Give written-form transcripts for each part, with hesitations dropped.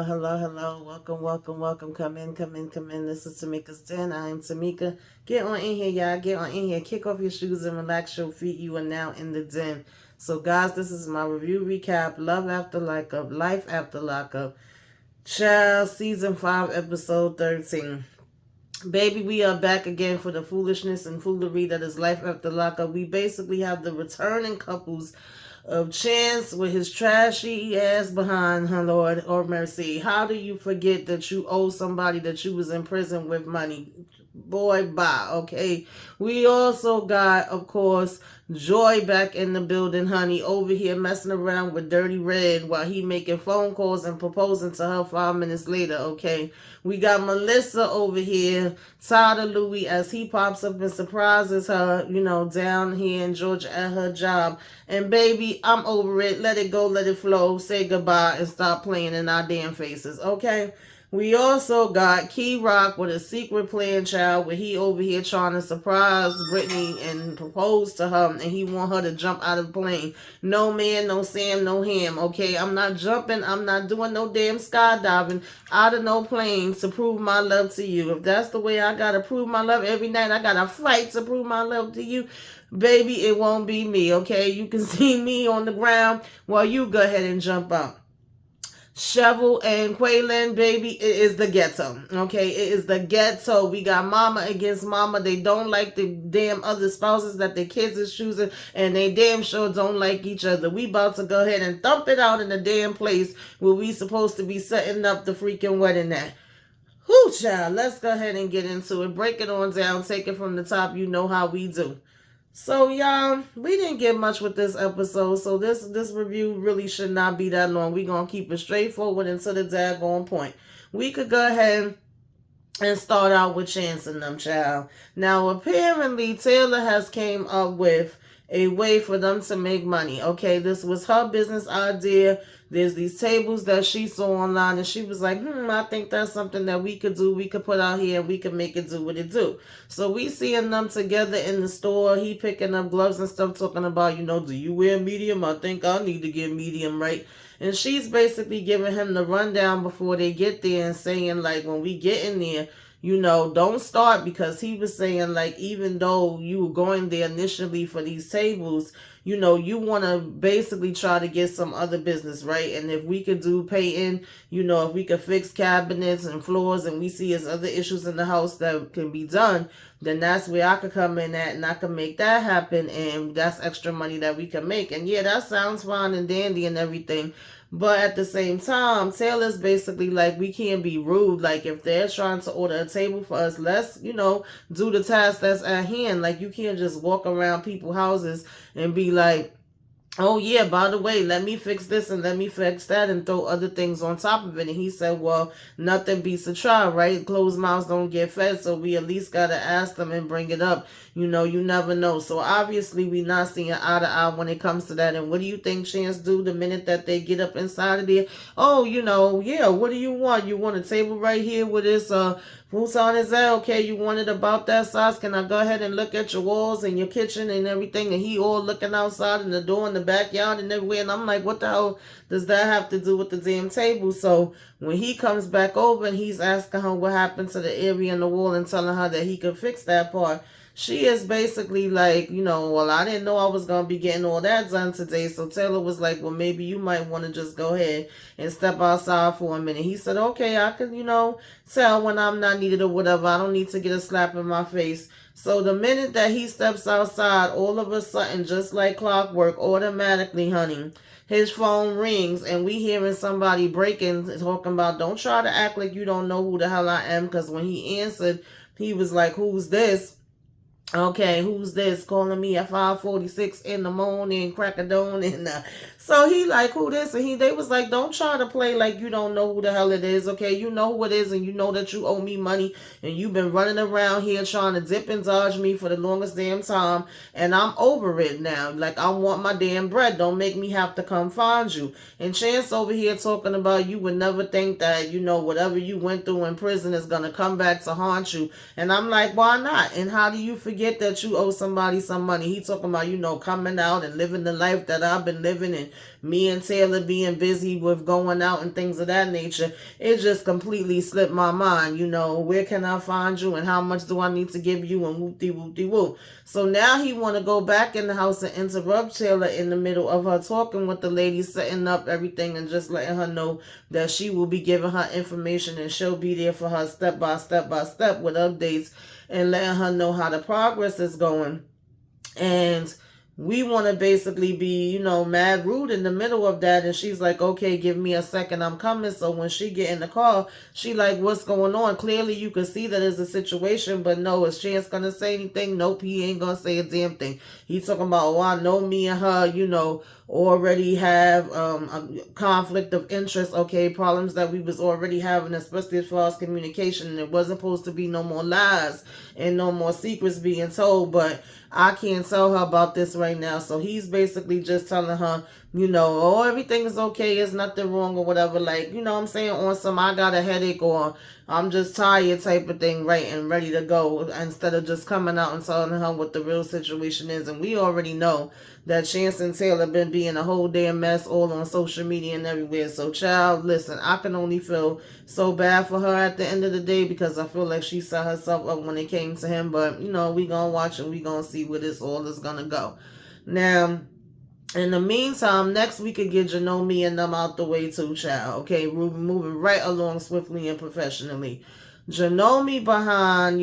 hello. Welcome. Come in. This is Tamika's Den. I am Tamika. Get on in here, y'all. Get on in here. Kick off your shoes and relax your feet. You are now in the den. So, guys, this is my review recap. Love After Lockup, Life After Lockup. Child, Season 5, Episode 13. Baby, we are back again for the foolishness and foolery that is Life After Lockup. We basically have the returning couples of Chance with his trashy ass behind her, Lord or mercy. How do you forget that you owe somebody that you was in prison with money? Boy, bye, okay? We also got, of course, Joy back in the building, honey, over here messing around with Dirty Red while he making phone calls and proposing to her 5 minutes later, okay? We got Melissa over here, tired of Louis, as he pops up and surprises her, down here in Georgia at her job. And baby, I'm over it. Let it go, let it flow. Say goodbye and stop playing in our damn faces, okay? We also got K-Rock with a secret plan, child, where he over here trying to surprise Britney and propose to her, and he want her to jump out of the plane. No man, no Sam, no ham, okay? I'm not jumping. I'm not doing no damn skydiving out of no plane to prove my love to you. If that's the way I gotta prove my love every night, I gotta fight to prove my love to you. Baby, it won't be me, okay? You can see me on the ground while you go ahead and jump out. Chevel and Quince, baby, it is the ghetto. Okay, it is the ghetto. We got mama against mama. They don't like the damn other spouses that their kids is choosing, and they damn sure don't like each other. We about to go ahead and thump it out in the damn place where we supposed to be setting up the freaking wedding at. Whoo, child, let's go ahead and get into it. Break it on down, take it from the top. You know how we do. So, y'all, we didn't get much with this episode, so this review really should not be that long. We're going to keep it straightforward and to the daggone point. We could go ahead and start out with Chance and them, child. Now, apparently, Taylor has came up with a way for them to make money. Okay, this was her business idea. There's these tables that she saw online, and she was like, I think that's something that we could do. We could put out here, and we could make it do what it do. So we seeing them together in the store. He picking up gloves and stuff, talking about, do you wear medium? I think I need to get medium, right? And she's basically giving him the rundown before they get there and saying, like, when we get in there, don't start, because he was saying, like, even though you were going there initially for these tables, you want to basically try to get some other business, right? And if we could do painting, if we could fix cabinets and floors, and we see there's other issues in the house that can be done, then that's where I could come in at, and I can make that happen, and that's extra money that we can make. And yeah, that sounds fine and dandy and everything. But at the same time, Taylor's basically like, we can't be rude. Like, if they're trying to order a table for us, let's, do the task that's at hand. Like, you can't just walk around people's houses and be like, oh yeah, by the way, let me fix this and let me fix that and throw other things on top of it. And he said, well, nothing beats a try, right? Closed mouths don't get fed, so we at least got to ask them and bring it up. You never know. So obviously we not seeing eye to eye when it comes to that. And what do you think Chance do the minute that they get up inside of there? Oh, yeah, what do you want? You want a table right here with this whose on is that? Okay, you want it about that size? Can I go ahead and look at your walls and your kitchen and everything? And he all looking outside and the door in the backyard and everywhere. And I'm like, what the hell does that have to do with the damn table? So when he comes back over and he's asking her what happened to the area in the wall and telling her that he could fix that part, she is basically like, well, I didn't know I was going to be getting all that done today. So Taylor was like, well, maybe you might want to just go ahead and step outside for a minute. He said, okay, I could, tell when I'm not needed or whatever. I don't need to get a slap in my face. So the minute that he steps outside, all of a sudden, just like clockwork, automatically, honey, his phone rings and we hearing somebody breaking, talking about, don't try to act like you don't know who the hell I am. Because when he answered, he was like, who's this? Okay, who's this calling me at 5:46 in the morning, crackadone, and so he like, who this? And they was like, don't try to play like you don't know who the hell it is, okay? You know who it is, and you know that you owe me money, and you've been running around here trying to dip and dodge me for the longest damn time, and I'm over it now. Like, I want my damn bread. Don't make me have to come find you. And Chance over here talking about you would never think that, whatever you went through in prison is going to come back to haunt you. And I'm like, why not? And how do you forget that you owe somebody some money? He talking about, coming out and living the life that I've been living and me and Taylor being busy with going out and things of that nature, it just completely slipped my mind. Where can I find you and how much do I need to give you and whoop-de-whoop-de-whoop. So now he want to go back in the house and interrupt Taylor in the middle of her talking with the lady, setting up everything and just letting her know that she will be giving her information and she'll be there for her step by step by step with updates and letting her know how the progress is going. And we want to basically be, mad rude in the middle of that. And she's like, okay, give me a second, I'm coming. So when she get in the car, she like, what's going on? Clearly you can see that it's a situation, but no, is Chance gonna say anything? Nope, he ain't gonna say a damn thing. He's talking about, oh, I know me and her, already have a conflict of interest, okay, problems that we was already having, especially as far as communication. And it wasn't supposed to be no more lies and no more secrets being told, but I can't tell her about this right now. So he's basically just telling her, oh, everything is okay, there's nothing wrong or whatever, like, I'm saying, on some I got a headache or I'm just tired type of thing, right, and ready to go, instead of just coming out and telling her what the real situation is. And we already know that Chance and Taylor been being a whole damn mess all on social media and everywhere. So child, listen, I can only feel so bad for her at the end of the day, because I feel like she set herself up when it came to him. But we gonna watch and we gonna see where this all is gonna go. Now, in the meantime, next we could get Janome and them out the way too, child. Okay, we're moving right along swiftly and professionally. Janome behind,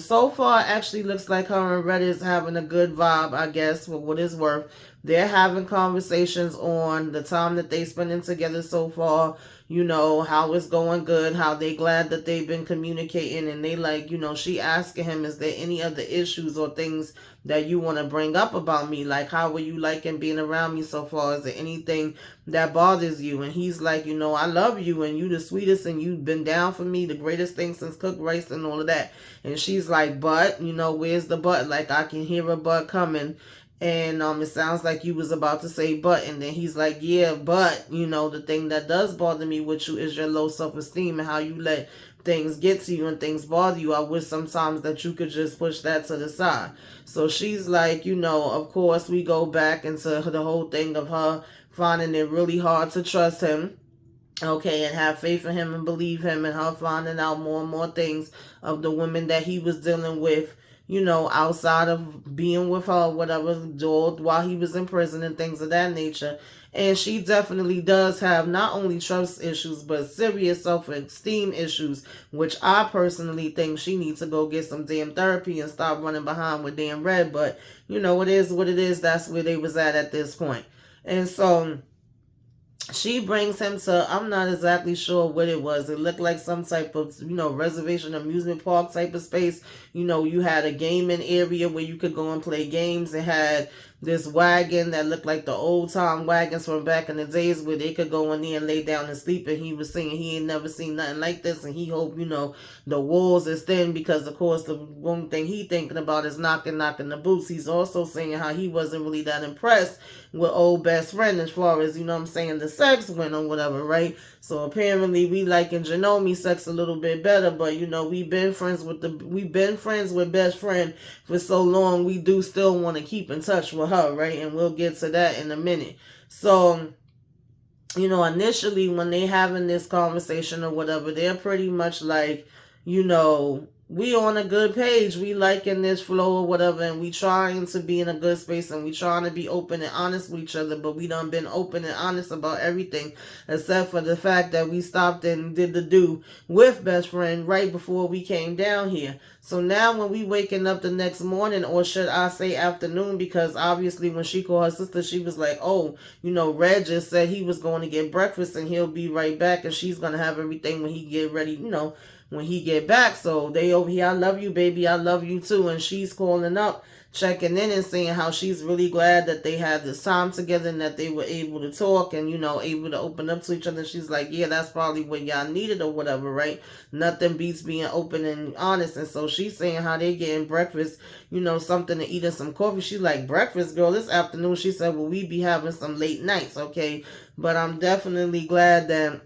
so far actually looks like her and Red is having a good vibe, I guess, for what it's worth. They're having conversations on the time that they spending together so far, how it's going good, how they glad that they've been communicating, and they like, she asking him, is there any other issues or things that you want to bring up about me? Like, how were you liking being around me so far? Is there anything that bothers you? And he's like, I love you and you the sweetest and you've been down for me, the greatest thing since cooked rice and all of that. And she's like, but, where's the but? Like, I can hear a but coming. And it sounds like you was about to say but, and then he's like, yeah, but, the thing that does bother me with you is your low self-esteem and how you let things get to you and things bother you. I wish sometimes that you could just push that to the side. So she's like, of course we go back into the whole thing of her finding it really hard to trust him, okay, and have faith in him and believe him, and her finding out more and more things of the women that he was dealing with, outside of being with her, whatever, while he was in prison and things of that nature. And she definitely does have not only trust issues, but serious self-esteem issues, which I personally think she needs to go get some damn therapy and stop running behind with damn Red. But, it is what it is. That's where they was at this point. And so she brings him to, I'm not exactly sure what it was. It looked like some type of, reservation amusement park type of space. You had a gaming area where you could go and play games. It had this wagon that looked like the old time wagons from back in the days where they could go in there and lay down and sleep. And he was saying he ain't never seen nothing like this. And he hope, the walls is thin, because of course the one thing he thinking about is knocking the boots. He's also saying how he wasn't really that impressed with old best friend as far as, the sex went or whatever, right? So apparently we liking Janome sex a little bit better, but we've been friends with best friend for so long, we do still want to keep in touch with her, right? And we'll get to that in a minute. So, initially when they having this conversation or whatever, they're pretty much like, we on a good page, we liking this flow or whatever, and we trying to be in a good space, and we trying to be open and honest with each other. But we done been open and honest about everything except for the fact that we stopped and did the do with best friend right before we came down here. So now when we waking up the next morning, or should I say afternoon, because obviously when she called her sister, she was like, oh, Red just said he was going to get breakfast and he'll be right back, and she's going to have everything when he get ready, when he get back. So they over here, I love you, baby, I love you too. And she's calling up, checking in and saying how she's really glad that they had this time together and that they were able to talk and, able to open up to each other. She's like, yeah, that's probably what y'all needed or whatever, right? Nothing beats being open and honest. And so she's saying how they getting breakfast, something to eat and some coffee. She's like, breakfast, girl, this afternoon. She said, well, we be having some late nights, okay? But I'm definitely glad that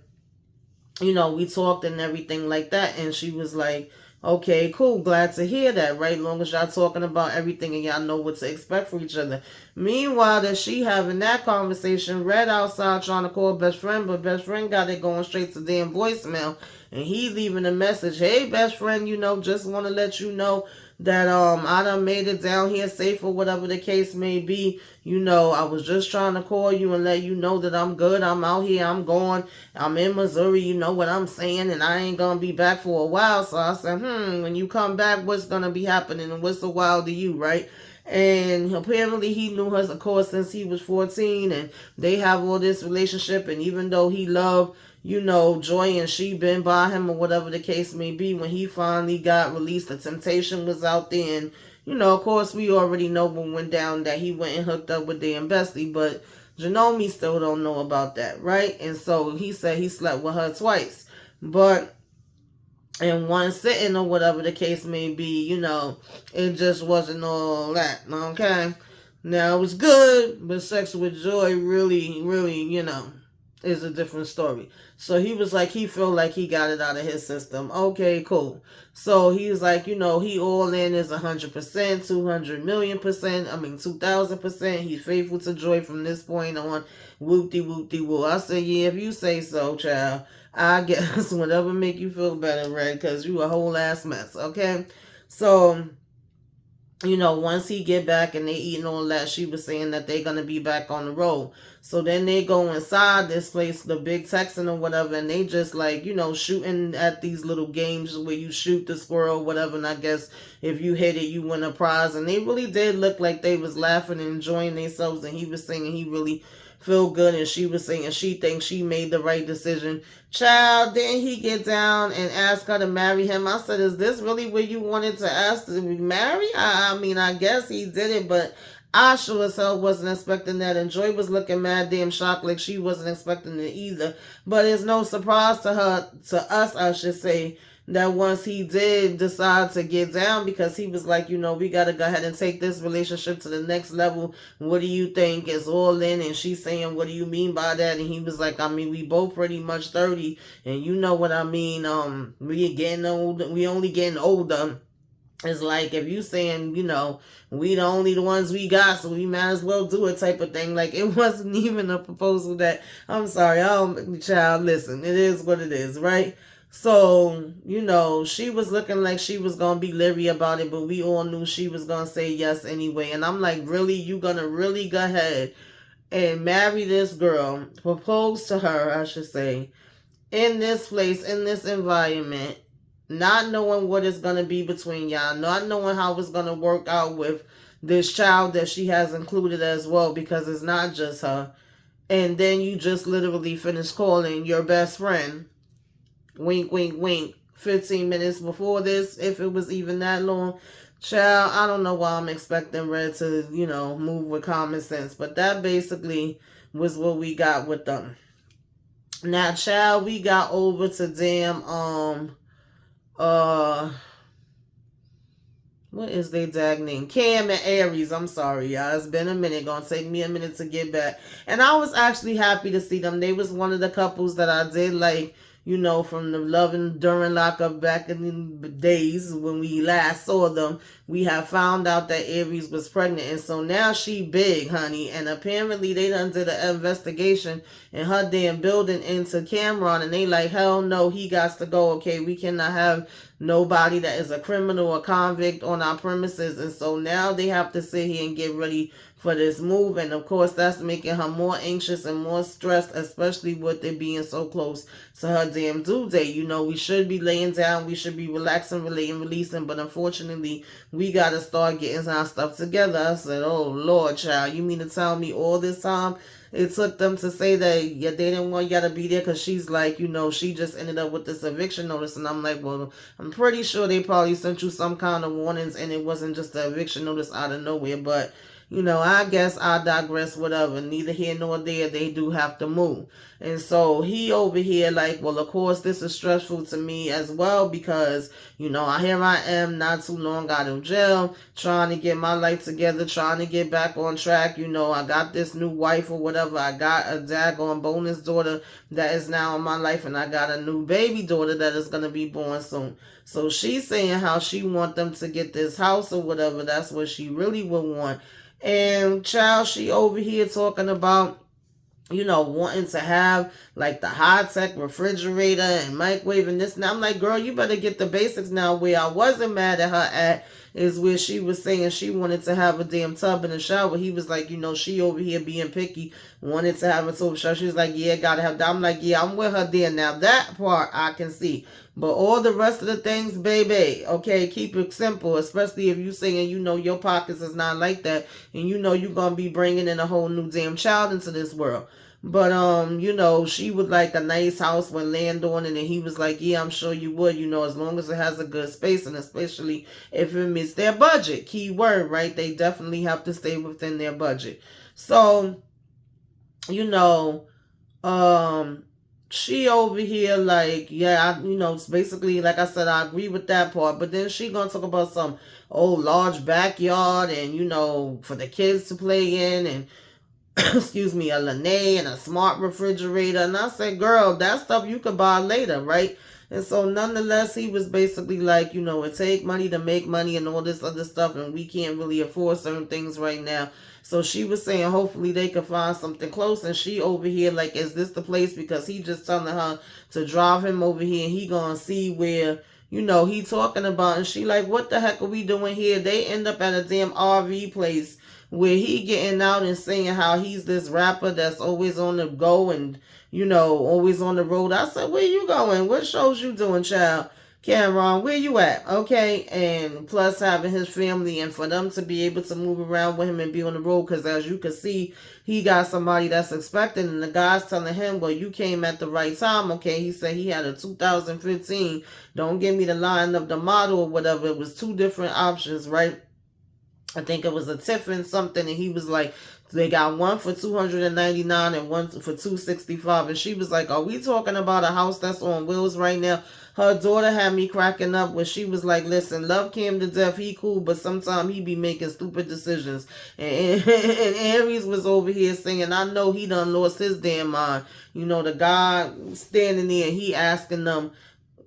we talked and everything like that. And she was like, Okay, cool. Glad to hear that, right? Long as y'all talking about everything and y'all know what to expect from each other. Meanwhile, that she having that conversation, Red outside trying to call best friend, but best friend got it going straight to damn voicemail. And he leaving a message, hey best friend, just want to let you know that I done made it down here safe or whatever the case may be. I was just trying to call you and let you know that I'm good. I'm out here, I'm going. I'm in Missouri, you know what I'm saying, and I ain't gonna be back for a while. So I said, when you come back, what's gonna be happening and what's a while to you, right? And apparently he knew her, of course, since he was 14, and they have all this relationship. And even though he loved, Joy, and she been by him or whatever the case may be, when he finally got released, the temptation was out there. And, of course, we already know what went down, that he went and hooked up with Dan Bestie, but Janome still don't know about that, right? And so he said he slept with her twice. But in one sitting or whatever the case may be, it just wasn't all that, okay? Now, it was good, but sex with Joy really, really, is a different story. So he was like, he felt like he got it out of his system. Okay, cool. So he was like, he all in is 100%, 200 million%, 2,000%. He's faithful to Joy from this point on. Whoop-de-whoop-de-whoop. I said, yeah, if you say so, child. I guess whatever make you feel better, Red, because you a whole ass mess, okay? So, once he get back and they eating all that, she was saying that they gonna be back on the road. So then they go inside this place, the big Texan or whatever, and they just like, shooting at these little games where you shoot the squirrel or whatever, and I guess if you hit it, you win a prize. And they really did look like they was laughing and enjoying themselves, and he was saying he really feel good, and she was saying she thinks she made the right decision. Child, didn't he get down and ask her to marry him? I said, is this really what you wanted to ask to be married? I guess he did it, but I sure as hell wasn't expecting that. And Joy was looking mad damn shocked, like she wasn't expecting it either. But it's no surprise to us, I should say, that once he did decide to get down, because he was like, we got to go ahead and take this relationship to the next level. What do you think? It's all in. And she's saying, what do you mean by that? And he was like, we both pretty much 30, and you know what I mean. We getting old. We only getting older. It's like if you saying, we the only the ones we got, so we might as well do it type of thing. Like, it wasn't even a proposal that, I'm sorry, child, listen, it is what it is, right? So, she was looking like she was going to be leery about it, but we all knew she was going to say yes anyway. And I'm like, really? You going to really go ahead and marry this girl, propose to her, I should say, in this place, in this environment, not knowing what it's going to be between y'all, not knowing how it's going to work out with this child that she has included as well, because it's not just her. And then you just literally finish calling your best friend, wink, wink, wink, 15 minutes before this, if it was even that long. Child, I don't know why I'm expecting Red to, move with common sense, but that basically was what we got with them. Now, child, we got over to damn, what is their dag name? Cam and Aries. I'm sorry, y'all. It's been a minute. Gonna take me a minute to get back. And I was actually happy to see them. They was one of the couples that I did like, from the loving during lockup back in the days when we last saw them. We have found out that Aries was pregnant, and so now she big, honey. And apparently they done did an investigation in her damn building into Cameron, and they like, hell no, he got to go. Okay, we cannot have nobody that is a criminal or convict on our premises. And so now they have to sit here and get ready for this move. And of course, that's making her more anxious and more stressed, especially with it being so close to her damn due date. We should be laying down, we should be relaxing, relating, releasing, but unfortunately, we got to start getting our stuff together. I said, oh Lord, child, you mean to tell me all this time it took them to say that they didn't want y'all to be there? Because she's like, she just ended up with this eviction notice. And I'm like, well, I'm pretty sure they probably sent you some kind of warnings, and it wasn't just the eviction notice out of nowhere. But I guess I digress, whatever. Neither here nor there, they do have to move. And so he over here like, well, of course, this is stressful to me as well, because, here I am not too long out of jail, trying to get my life together, trying to get back on track. I got this new wife or whatever. I got a daggone bonus daughter that is now in my life, and I got a new baby daughter that is going to be born soon. So she's saying how she want them to get this house or whatever. That's what she really would want. And child, she over here talking about, wanting to have like the high tech refrigerator and microwave and this. And I'm like, girl, you better get the basics now. Where I wasn't mad at her at is where she was saying she wanted to have a damn tub and a shower. He was like, she over here being picky, wanted to have a tub shower. She was like, yeah, gotta have that. I'm like, yeah, I'm with her there. Now that part I can see. But all the rest of the things, baby, okay, keep it simple, especially if you saying, your pockets is not like that, and you're going to be bringing in a whole new damn child into this world. But, she would like a nice house with land on it, and he was like, yeah, I'm sure you would, as long as it has a good space, and especially if it meets their budget. Key word, right? They definitely have to stay within their budget. So, she over here like, yeah, it's basically, like I said, I agree with that part. But then she gonna talk about some large backyard and, for the kids to play in and, excuse me, a lanai and a smart refrigerator. And I said, girl, that stuff you could buy later, right? And so nonetheless, he was basically like, it take money to make money and all this other stuff, and we can't really afford certain things right now. So she was saying hopefully they could find something close, and she over here like, is this the place? Because he just telling her to drive him over here, and he gonna see where, he talking about. And she like, what the heck are we doing here? They end up at a damn RV place where he getting out and saying how he's this rapper that's always on the go and, always on the road. I said, where you going? What shows you doing, child? Cameron, where you at? Okay. And plus having his family, and for them to be able to move around with him and be on the road, because as you can see, he got somebody that's expecting, and the guy's telling him, well, you came at the right time. Okay. He said he had a 2015. Don't give me the line of the model or whatever. It was two different options, right? I think it was a Tiffin something, and he was like, they got one for $299 and one for $265. And she was like, are we talking about a house that's on wheels right now? Her daughter had me cracking up when she was like, listen, love Cam to death. He cool, but sometimes he be making stupid decisions. And Aries was over here saying, I know he done lost his damn mind. The guy standing there, he asking them,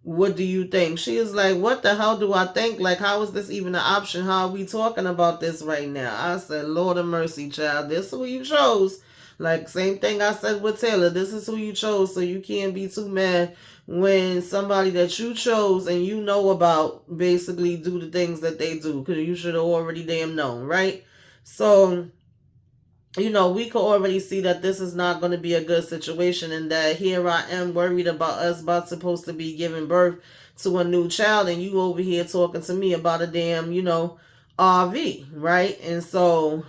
what do you think? She is like, what the hell do I think? Like, how is this even an option? How are we talking about this right now? I said, Lord of mercy, child. This is who you chose. Like, same thing I said with Taylor. This is who you chose, so you can't be too mad when somebody that you chose and you know about basically do the things that they do, because you should have already damn known, right? So, we could already see that this is not going to be a good situation, and that here I am worried about us supposed to be giving birth to a new child, and you over here talking to me about a damn, RV, right? And so,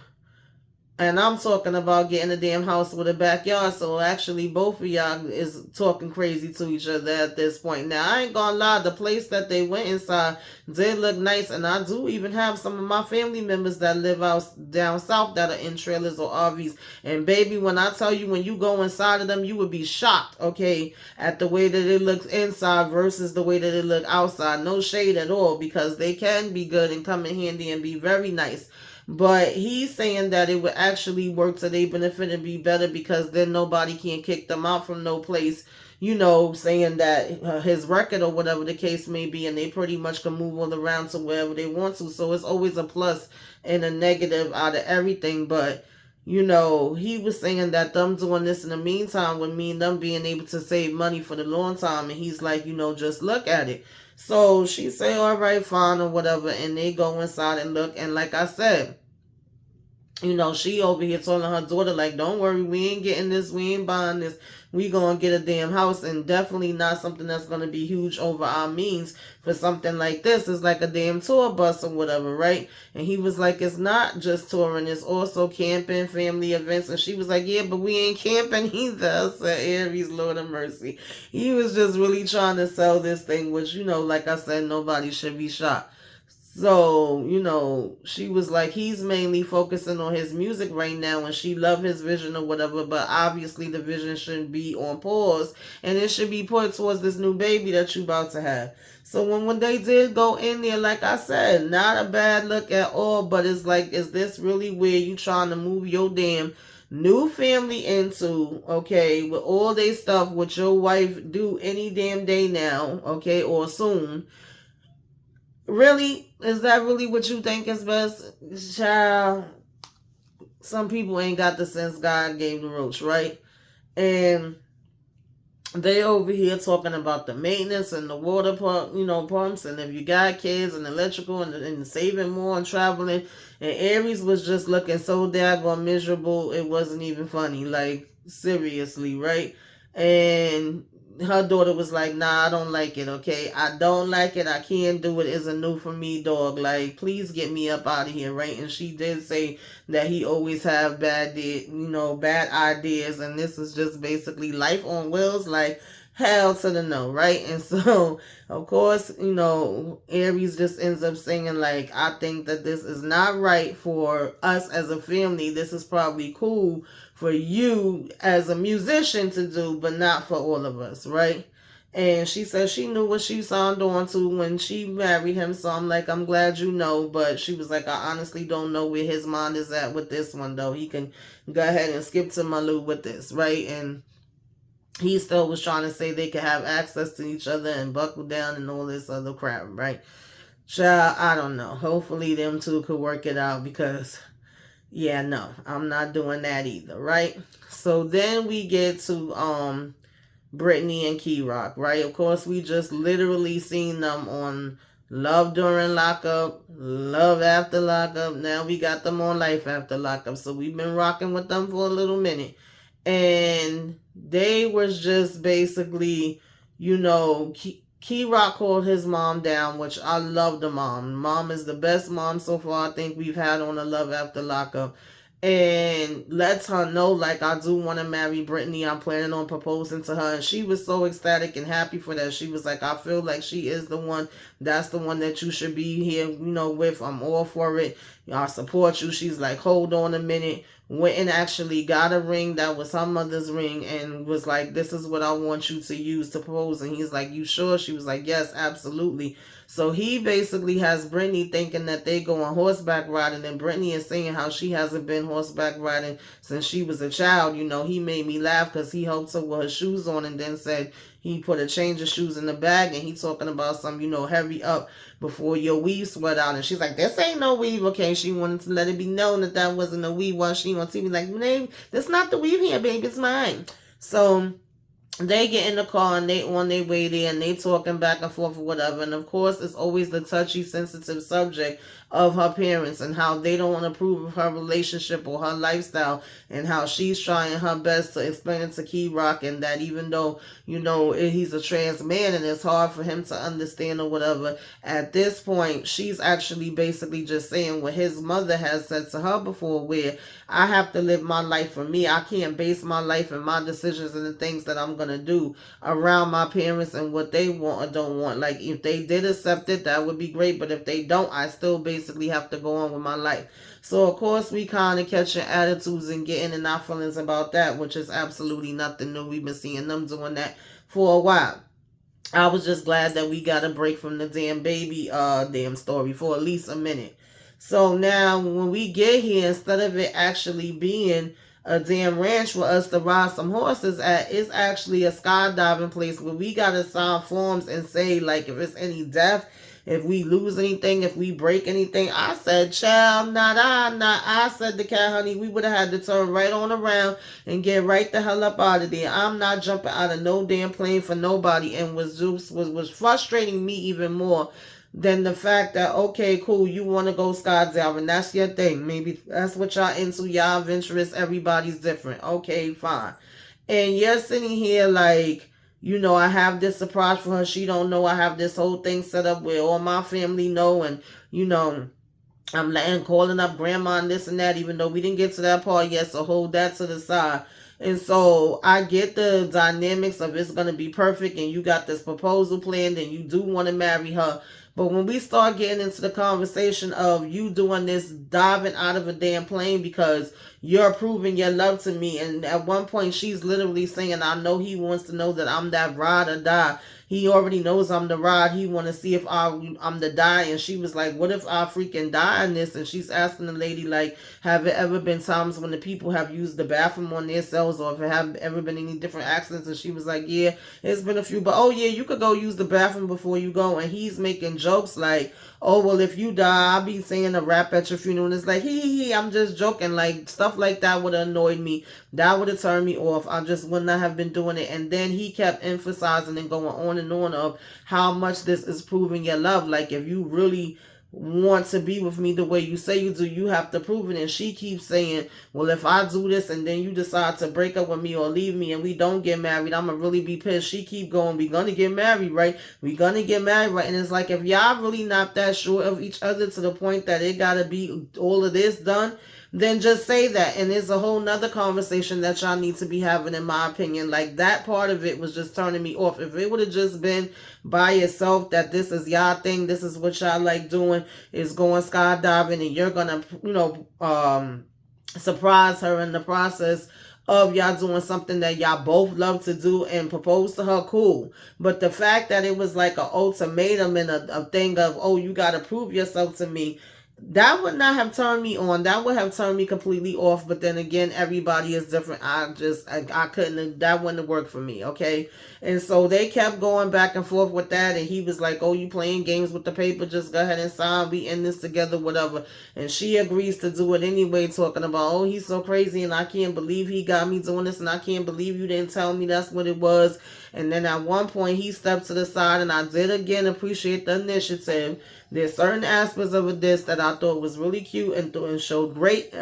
and I'm talking about getting a damn house with a backyard. So actually both of y'all is talking crazy to each other at this point. Now, I ain't gonna lie, the place that they went inside did look nice. And I do even have some of my family members that live out down south that are in trailers or RVs. And baby, when I tell you, when you go inside of them, you would be shocked, okay, at the way that it looks inside versus the way that it look outside. No shade at all, because they can be good and come in handy and be very nice. But he's saying that it would actually work to their benefit and be better, because then nobody can kick them out from no place, saying that his record or whatever the case may be, and they pretty much can move all around to wherever they want to. So it's always a plus and a negative out of everything. But, he was saying that them doing this in the meantime would mean them being able to save money for the long time. And he's like, just look at it. So she say, all right, fine, or whatever, and they go inside and look. And like I said, she over here telling her daughter, like, don't worry, we ain't getting this, we ain't buying this, we gonna get a damn house, and definitely not something that's gonna be huge over our means. For something like this, it's like a damn tour bus or whatever, right? And he was like, it's not just touring, it's also camping, family events. And she was like, yeah, but we ain't camping either. I said, Aries, Lord of mercy. He was just really trying to sell this thing, which, like I said, nobody should be shocked. So, she was like, he's mainly focusing on his music right now, and she loved his vision or whatever, but obviously the vision shouldn't be on pause, and it should be put towards this new baby that you about to have. So when they did go in there, like I said, not a bad look at all, but it's like, is this really where you trying to move your damn new family into, okay, with all their stuff, what your wife do any damn day now, okay, or soon? Really? Is that really what you think is best? Child, some people ain't got the sense God gave the roach, right? And they over here talking about the maintenance and the water pump, pumps, and if you got kids and electrical and saving more and traveling. And Aries was just looking so daggone miserable, it wasn't even funny. Like, seriously, right? And her daughter was like, nah, I don't like it, okay? I don't like it. I can't do it. It's a no for me, dog. Like, please get me up out of here, right? And she did say that he always have bad ideas, and this is just basically life on wheels, like hell to the no, right? And so, of course, Aries just ends up saying, like, I think that this is not right for us as a family. This is probably cool for you as a musician to do, but not for all of us, right? And she said she knew what she signed on to when she married him. So I'm like, I'm glad you know. But she was like, I honestly don't know where his mind is at with this one, though. He can go ahead and skip to Malu with this, right? And he still was trying to say they could have access to each other and buckle down and all this other crap, right? Child, I don't know. Hopefully them two could work it out because, yeah, no, I'm not doing that either, right? So then we get to Britney and K-Rock, right? Of course, we just literally seen them on Love During Lockup, Love After Lockup. Now we got them on Life After Lockup. So we've been rocking with them for a little minute. And they was just basically, K-Rock called his mom down, which I love the mom. Mom is the best mom so far I think we've had on a Love After Lockup, and lets her know, like, I do want to marry Britney. I'm planning on proposing to her. And she was so ecstatic and happy for that. She was like, I feel like she is the one. That's the one that you should be here, with. I'm all for it. I support you. She's like, hold on a minute. Went and actually got a ring that was her mother's ring and was like, this is what I want you to use to propose. And he's like, you sure? She was like, yes, absolutely. So he basically has Britney thinking that they go on horseback riding, and Britney is saying how she hasn't been horseback riding since she was a child. He made me laugh because he helped her with her shoes on and then said he put a change of shoes in the bag, and he talking about some, hurry up before your weave sweat out. And she's like, this ain't no weave, okay? She wanted to let it be known that that wasn't a weave while she on TV. Like, name, that's not the weave here, baby, it's mine. So they get in the car and they on their way there and they talking back and forth or whatever. And of course, it's always the touchy, sensitive subject of her parents and how they don't approve of her relationship or her lifestyle, and how she's trying her best to explain it to K-Rock, and that even though, he's a trans man and it's hard for him to understand or whatever, at this point, she's actually basically just saying what his mother has said to her before, where I have to live my life for me. I can't base my life and my decisions and the things that I'm going to do around my parents and what they want or don't want. Like, if they did accept it, that would be great. But if they don't, I still basically have to go on with my life. So, of course, we kind of catching attitudes and getting in our feelings about that, which is absolutely nothing new. We've been seeing them doing that for a while. I was just glad that we got a break from the damn baby damn story for at least a minute. So now when we get here, instead of it actually being a damn ranch for us to ride some horses at, it's actually a skydiving place where we gotta sign forms and say, like, if it's any death, if we lose anything, if we break anything. I said, child, not I said the cat, honey, we would have had to turn right on around and get right the hell up out of there. I'm not jumping out of no damn plane for nobody. And was frustrating me even more than the fact that, okay, cool, you want to go skydiving, that's your thing. Maybe that's what y'all into, y'all adventurous, everybody's different. Okay, fine. And you're sitting here like, I have this surprise for her. She don't know I have this whole thing set up where all my family know, and, I'm letting calling up grandma and this and that, even though we didn't get to that part yet, so hold that to the side. And so I get the dynamics of it's going to be perfect and you got this proposal planned and you do want to marry her. But when we start getting into the conversation of you doing this diving out of a damn plane because you're proving your love to me, and at one point she's literally saying, I know he wants to know that I'm that ride or die. He already knows I'm the ride. He want to see if I'm the die. And she was like, what if I freaking die in this? And she's asking the lady, like, have it ever been times when the people have used the bathroom on themselves, or if it have ever been any different accidents? And she was like, yeah, it's been a few. But, oh, yeah, you could go use the bathroom before you go. And he's making jokes like, oh, well, if you die, I'll be saying a rap at your funeral. And it's like, he, I'm just joking. Like, stuff like that would have annoyed me. That would have turned me off. I just would not have been doing it. And then he kept emphasizing and going on and on of how much this is proving your love. Like, if you really want to be with me the way you say you do, you have to prove it. And she keeps saying, well, if I do this and then you decide to break up with me or leave me and we don't get married, I'm gonna really be pissed. She keep going, we gonna get married, right? We gonna get married, right? And it's like, if y'all really not that sure of each other to the point that it gotta be all of this done, then just say that. And there's a whole nother conversation that y'all need to be having, in my opinion. Like, that part of it was just turning me off. If it would have just been by yourself, that this is y'all thing, this is what y'all like doing, is going skydiving, and you're gonna, surprise her in the process of y'all doing something that y'all both love to do and propose to her, cool. But the fact that it was like an ultimatum and a thing of, oh, you gotta prove yourself to me, that would not have turned me on. That would have turned me completely off. But then again, everybody is different. I couldn't, that wouldn't have worked for me, okay? And so they kept going back and forth with that. And he was like, oh, you playing games with the paper, just go ahead and sign, we in this together, whatever. And she agrees to do it anyway, talking about, oh, he's so crazy and I can't believe he got me doing this and I can't believe you didn't tell me that's what it was. And then at one point he stepped to the side, and I did again appreciate the initiative. There's certain aspects of this that I thought was really cute and showed great,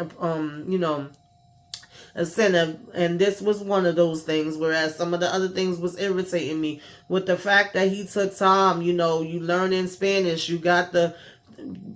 incentive, and this was one of those things, whereas some of the other things was irritating me, with the fact that he took time. You learn in Spanish, you got the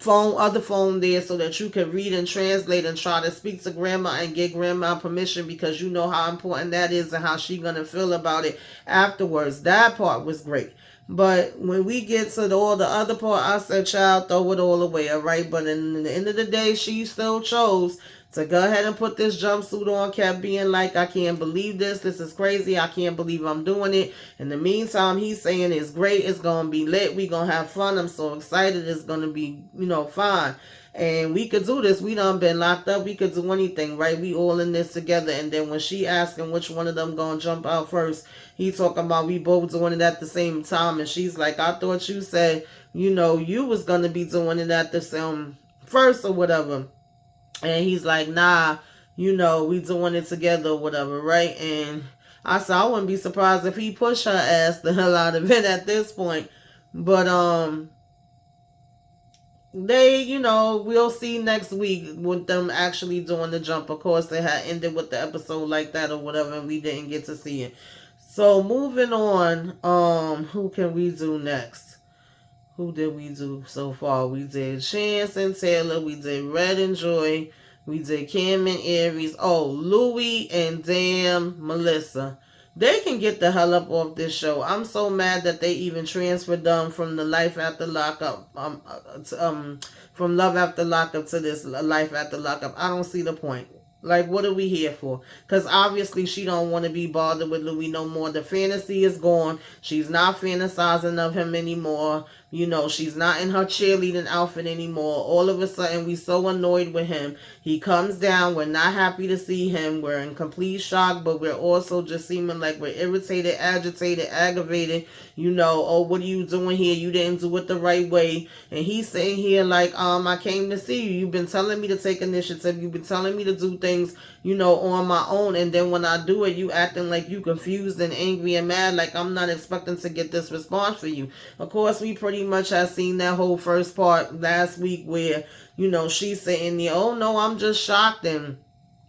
other phone there so that you can read and translate and try to speak to grandma and get grandma permission, because you know how important that is and how she gonna feel about it afterwards. That part was great. But when we get to all the other part, I said, child, throw it all away, all right? But in the end of the day, she still chose to go ahead and put this jumpsuit on, kept being like, I can't believe this. This is crazy. I can't believe I'm doing it. In the meantime, he's saying it's great. It's going to be lit. We're going to have fun. I'm so excited. It's going to be, fine. And we could do this. We done been locked up. We could do anything, right? We all in this together. And then when she asking which one of them going to jump out first, he talking about we both doing it at the same time. And she's like, I thought you said, you was going to be doing it at the first or whatever. And he's like, nah, we doing it together or whatever, right? And I said, I wouldn't be surprised if he pushed her ass the hell out of it at this point. But, we'll see next week with them actually doing the jump. Of course, they had ended with the episode like that or whatever, and we didn't get to see it. So, moving on, who can we do next? Who did we do so far? We did Chance and Taylor. We did Red and Joy. We did Cam and Aries. Oh, Louie and damn Melissa. They can get the hell up off this show. I'm so mad that they even transferred them from the Life After Lockup, from Love After Lockup to this Life After Lockup. I don't see the point. Like, what are we here for? Because obviously she don't want to be bothered with Louis no more. The fantasy is gone. She's not fantasizing of him anymore. She's not in her cheerleading outfit anymore. All of a sudden, we so annoyed with him. He comes down. We're not happy to see him. We're in complete shock, but we're also just seeming like we're irritated, agitated, aggravated. Oh, what are you doing here? You didn't do it the right way. And he's sitting here like, I came to see you. You've been telling me to take initiative. You've been telling me to do things, on my own. And then when I do it, you acting like you confused and angry and mad, like I'm not expecting to get this response for you. Of course, we pretty much have seen that whole first part last week where, she's saying, oh no, I'm just shocked and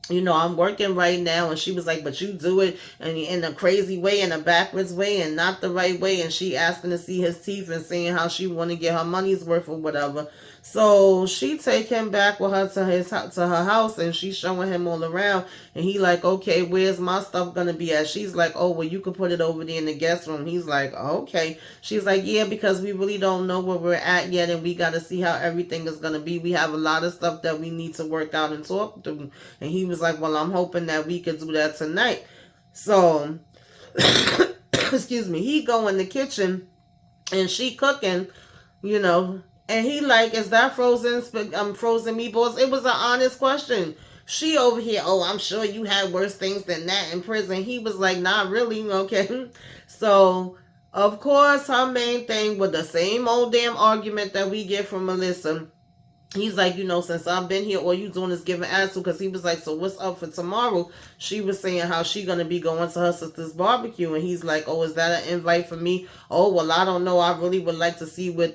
I'm working right now. And she was like, but you do it in a crazy way, in a backwards way, and not the right way. And she asking to see his teeth and saying how she want to get her money's worth or whatever. So she take him back with her to her house, and she's showing him all around. And he like, okay, where's my stuff gonna be at? She's like, oh, well, you can put it over there in the guest room. He's like, okay. She's like, yeah, because we really don't know where we're at yet, and we got to see how everything is gonna be. We have a lot of stuff that we need to work out and talk through. And he was like, well, I'm hoping that we could do that tonight. So, excuse me, he go in the kitchen, and she cooking, and he like, is that frozen meatballs? It was an honest question. She over here, oh, I'm sure you had worse things than that in prison. He was like, not really, okay. So Of course, her main thing with the same old damn argument that we get from Melissa. He's like, since I've been here, all you doing is giving attitude. Because he was like, so what's up for tomorrow? She was saying how she gonna be going to her sister's barbecue, and he's like, oh, is that an invite for me? Oh, well, I don't know. I really would like to see where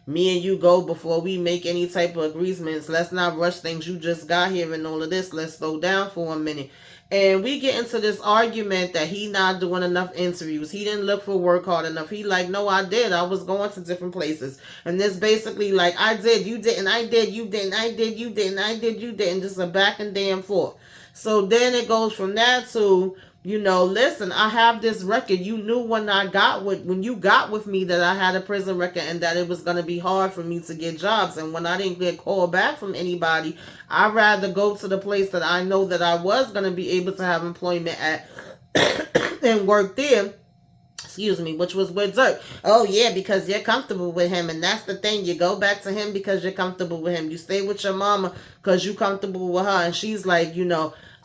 me and you go before we make any type of agreements. Let's not rush things. You just got here and all of this. Let's slow down for a minute. And we get into this argument that he not doing enough interviews. He didn't look for work hard enough. He like, no, I did. I was going to different places. And this basically like, I did, you didn't, I did, you didn't, I did, you didn't, I did, you didn't. Just a back and damn forth. So then it goes from that to, listen, I have this record. You knew when you got with me that I had a prison record and that it was going to be hard for me to get jobs. And when I didn't get called back from anybody, I'd rather go to the place that I know that I was going to be able to have employment at and work there. Excuse me, which was with Dirk. Oh yeah, because you're comfortable with him, and that's the thing. You go back to him because you're comfortable with him. You stay with your mama because you're comfortable with her, and she's like,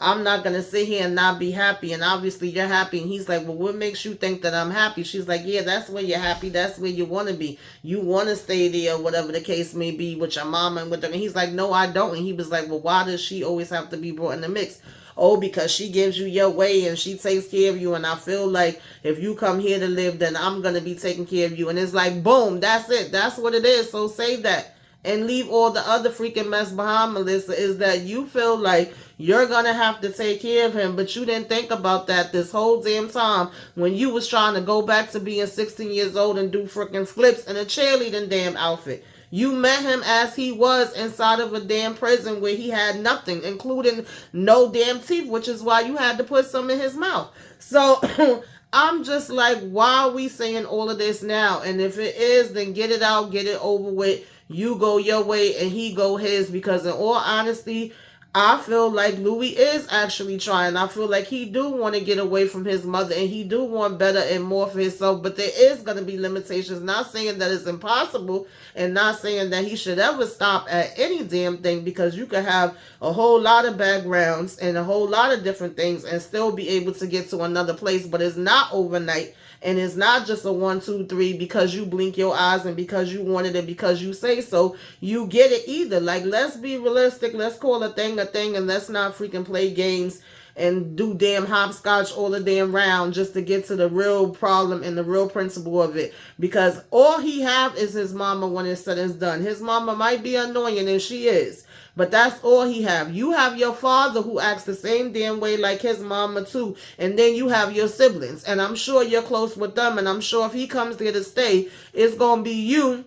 I'm not gonna sit here and not be happy, and obviously you're happy. And he's like, well, what makes you think that I'm happy? She's like, yeah, that's where you're happy. That's where you want to be. You want to stay there, whatever the case may be, with your mama and with them. And he's like, no, I don't. And he was like, well, why does she always have to be brought in the mix? Oh, because she gives you your way and she takes care of you, and I feel like if you come here to live, then I'm going to be taking care of you. And it's like, boom, that's it. That's what it is. So say that and leave all the other freaking mess behind, Melissa, is that you feel like you're going to have to take care of him, but you didn't think about that this whole damn time when you was trying to go back to being 16 years old and do freaking flips in a cheerleading damn outfit. You met him as he was inside of a damn prison where he had nothing, including no damn teeth, which is why you had to put some in his mouth. So I'm just like, why are we saying all of this now? And if it is, then get it out, get it over with. You go your way and he go his, because in all honesty, I feel like Louis is actually trying. I feel like he do want to get away from his mother, and he do want better and more for himself, but there is going to be limitations. Not saying that it's impossible, and not saying that he should ever stop at any damn thing, because you could have a whole lot of backgrounds and a whole lot of different things and still be able to get to another place, but it's not overnight. And it's not just a 1, 2, 3 because you blink your eyes and because you want it and because you say so, you get it either. Like, let's be realistic. Let's call a thing, and let's not freaking play games and do damn hopscotch all the damn round just to get to the real problem and the real principle of it. Because all he have is his mama when it's said and done. His mama might be annoying, and she is. But that's all he have. You have your father who acts the same damn way like his mama too. And then you have your siblings. And I'm sure you're close with them. And I'm sure if he comes there to stay, it's going to be you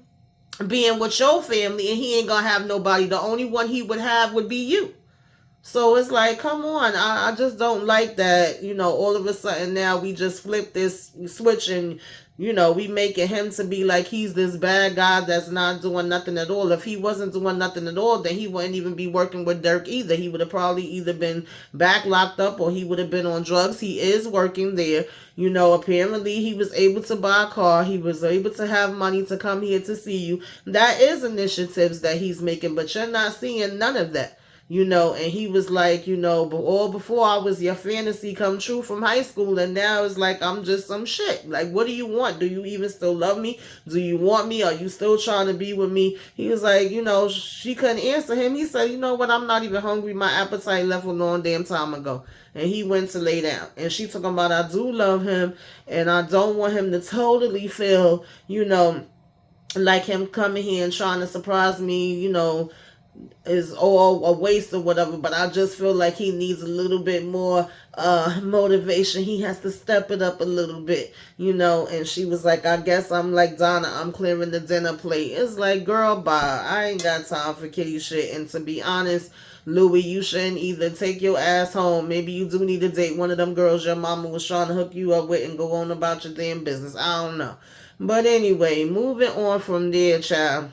being with your family. And he ain't going to have nobody. The only one he would have would be you. So it's like, come on. I just don't like that, all of a sudden now we just flip this switch and, we making him to be like he's this bad guy that's not doing nothing at all. If he wasn't doing nothing at all, then he wouldn't even be working with Dirk either. He would have probably either been back locked up or he would have been on drugs. He is working there. Apparently he was able to buy a car. He was able to have money to come here to see you. That is initiatives that he's making, but you're not seeing none of that. And he was like, but all before I was your fantasy come true from high school, and now it's like I'm just some shit. Like, what do you want? Do you even still love me? Do you want me? Are you still trying to be with me? He was like, she couldn't answer him. He said, you know what? I'm not even hungry. My appetite left a long damn time ago. And he went to lay down. And she talking about, I do love him, and I don't want him to totally feel, like him coming here and trying to surprise me, is all a waste or whatever, but I just feel like he needs a little bit more motivation. He has to step it up a little bit, and she was like, I guess I'm like Donna, I'm clearing the dinner plate. It's like, girl, bye. I ain't got time for kitty shit. And to be honest, Louis, you shouldn't either. Take your ass home. Maybe you do need to date one of them girls your mama was trying to hook you up with and go on about your damn business. I don't know. But anyway, moving on from there, child.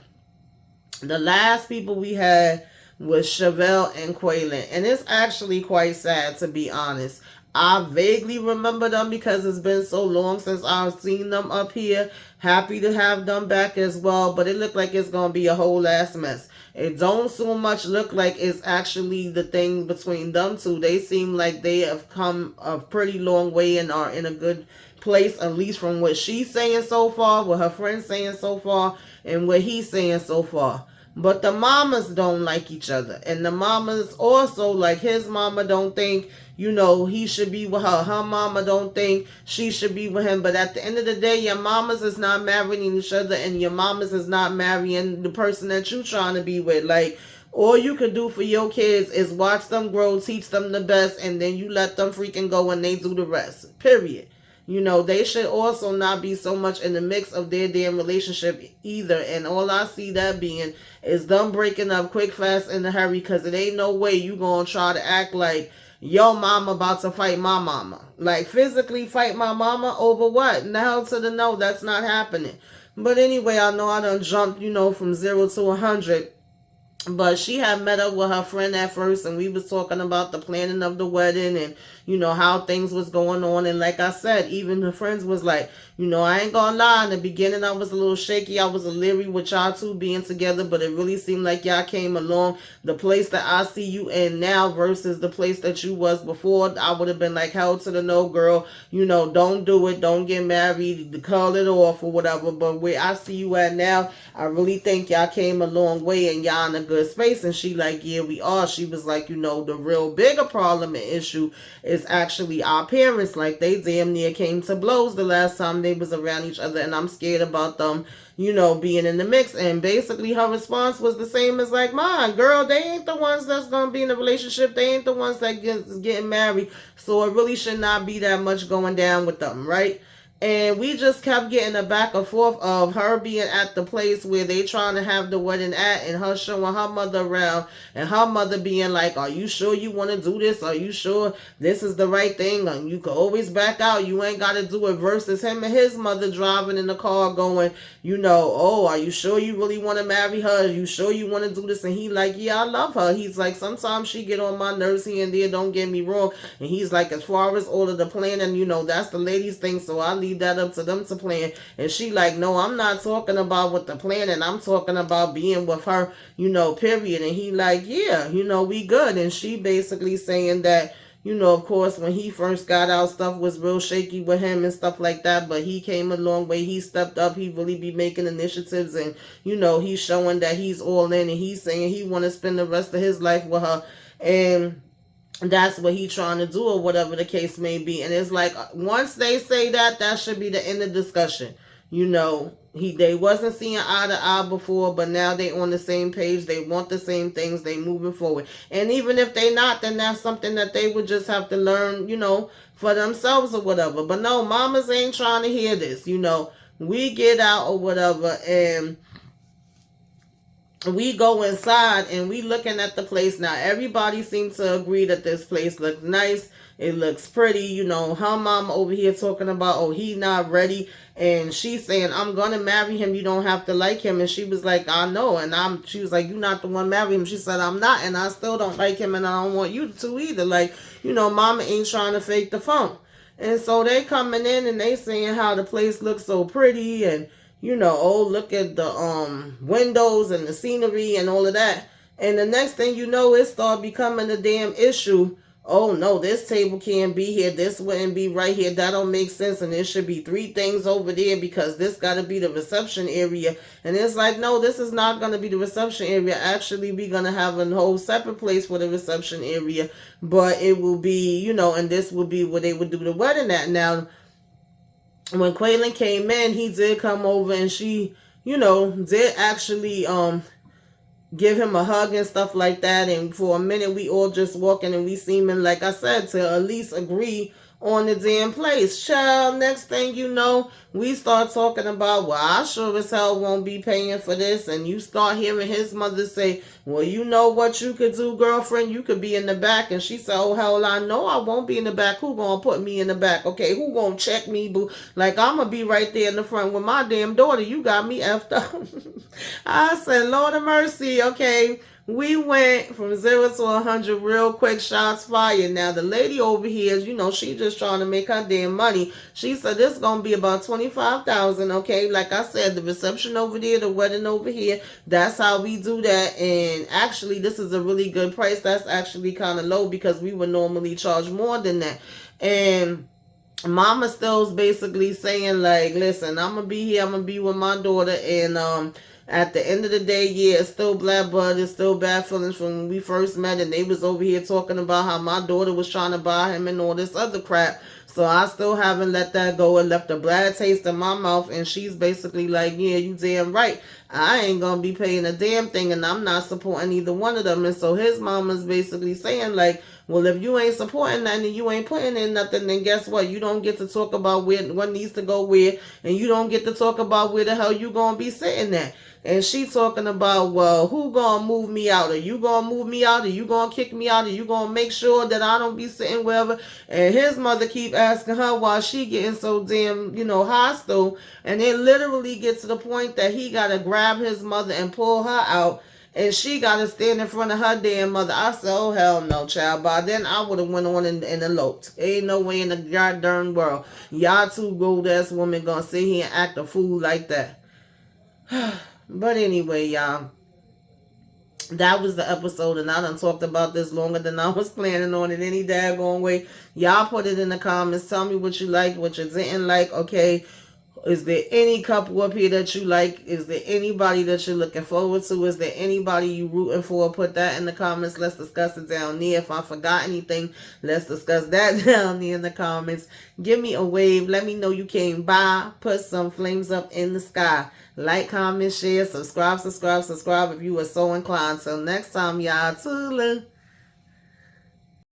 The last people we had was Chevel and Quince, and it's actually quite sad, to be honest. I vaguely remember them because it's been so long since I've seen them up here. Happy to have them back as well, but it looked like it's gonna be a whole ass mess. It don't so much look like it's actually the thing between them two. They seem like they have come a pretty long way and are in a good place, at least from what she's saying so far, what her friend's saying so far, and what he's saying so far. But the mamas don't like each other. And the mamas also, like his mama don't think, he should be with her. Her mama don't think she should be with him. But at the end of the day, your mamas is not marrying each other and your mamas is not marrying the person that you trying to be with. Like, all you can do for your kids is watch them grow, teach them the best, and then you let them freaking go and they do the rest. Period. They should also not be so much in the mix of their damn relationship either. And all I see that being is them breaking up quick, fast, in a hurry, because it ain't no way you gonna try to act like your mama about to fight my mama. Like, physically fight my mama over what? Now to the no, that's not happening. But anyway, I know I done jumped, from 0 to 100. But she had met up with her friend at first, and we was talking about the planning of the wedding and how things was going on. And like I said, even the friends was like, I ain't gonna lie, in the beginning I was a little shaky. I was a leery with y'all two being together, but it really seemed like y'all came along. The place that I see you in now versus the place that you was before, I would have been like, hell to the no, girl. Don't do it, don't get married, call it off or whatever. But where I see you at now, I really think y'all came a long way and y'all in a good space. And she like, yeah, we are. She was like, the real bigger problem and issue is actually our parents. Like, they damn near came to blows the last time they was around each other, and I'm scared about them being in the mix. And basically her response was the same as like mine. Girl, they ain't the ones that's gonna be in a relationship. They ain't the ones that getting married. So it really should not be that much going down with them, right? And we just kept getting a back and forth of her being at the place where they trying to have the wedding at, and her showing her mother around, and her mother being like, are you sure you want to do this? Are you sure this is the right thing? And you can always back out. You ain't got to do it. Versus him and his mother driving in the car going, oh, are you sure you really want to marry her? Are you sure you want to do this? And he like, yeah, I love her. He's like, sometimes she get on my nerves here and there, don't get me wrong. And he's like, as far as all of the planning, that's the ladies' thing, so I leave that up to them to plan. And she like, no, I'm not talking about with the planning, I'm talking about being with her, period. And he like, yeah, we good. And she basically saying that, of course, when he first got out, stuff was real shaky with him and stuff like that, but he came a long way. He stepped up. He really be making initiatives, and, he's showing that he's all in, and he's saying he want to spend the rest of his life with her. And that's what he trying to do, or whatever the case may be. And it's like, once they say that should be the end of discussion. They wasn't seeing eye to eye before, but now they on the same page. They want the same things. They moving forward. And even if they not, then that's something that they would just have to learn, for themselves or whatever. But no, mamas ain't trying to hear this. We get out or whatever, and we go inside and we looking at the place. Now everybody seems to agree that this place looks nice. It looks pretty. Her mom over here talking about, oh, he not ready. And she's saying, I'm going to marry him. You don't have to like him. And she was like, I know. And she was like, you're not the one marry him. She said, I'm not. And I still don't like him. And I don't want you to either. Like, mama ain't trying to fake the funk. And so they coming in and they saying how the place looks so pretty, and oh, look at the windows and the scenery and all of that. And the next thing you know, it started becoming a damn issue. Oh no, this table can't be here. This wouldn't be right here. That don't make sense. And there should be 3 things over there because this got to be the reception area. And it's like, no, this is not going to be the reception area. Actually, we're going to have a whole separate place for the reception area. But it will be, and this will be where they would do the wedding at. Now, when Quaylen came in, he did come over and she, did actually give him a hug and stuff like that. And for a minute, we all just walking and we seeming, like I said, to at least agree on the damn place. Child, next thing you know, we start talking about, well, I sure as hell won't be paying for this. And you start hearing his mother say, well, you know what you could do, girlfriend? You could be in the back. And she said, oh, hell, I know I won't be in the back. Who gonna put me in the back? Okay, who gonna check me, boo? Like, I'm gonna be right there in the front with my damn daughter. You got me effed up. I said, Lord of mercy, okay. We went from 0 to 100 real quick, shots fired. Now, the lady over here, she just trying to make her damn money. She said this is going to be about $25,000, okay? Like I said, the reception over there, the wedding over here, that's how we do that. And actually, this is a really good price. That's actually kind of low because we would normally charge more than that. And Mama still's basically saying, like, listen, I'm going to be here. I'm going to be with my daughter. And, at the end of the day, yeah, it's still black blood. It's still bad feelings from when we first met. And they was over here talking about how my daughter was trying to buy him and all this other crap. So I still haven't let that go. It left a bad taste in my mouth. And she's basically like, yeah, you damn right. I ain't going to be paying a damn thing. And I'm not supporting either one of them. And so his mama's basically saying, like, well, if you ain't supporting nothing and you ain't putting in nothing, then guess what? You don't get to talk about what needs to go where. And you don't get to talk about where the hell you going to be sitting at. And she talking about, well, who gonna move me out? Are you gonna move me out? Are you gonna kick me out? Are you gonna make sure that I don't be sitting wherever? And his mother keep asking her why she getting so damn, hostile. And it literally gets to the point that he gotta grab his mother and pull her out. And she gotta stand in front of her damn mother. I said, oh, hell no, child. By then, I would have went on and eloped. Ain't no way in the goddamn world. Y'all two gold-ass women gonna sit here and act a fool like that. But anyway, y'all, that was the episode, and I done talked about this longer than I was planning on in any daggone way. Y'all put it in the comments. Tell me what you like, what you didn't like, okay? Is there any couple up here that you like? Is there anybody that you're looking forward to? Is there anybody you rooting for? Put that in the comments. Let's discuss it down there. If I forgot anything, let's discuss that down there in the comments. Give me a wave. Let me know you came by. Put some flames up in the sky. Like, comment, share, subscribe if you are so inclined. Till next time, y'all. Toodaloo.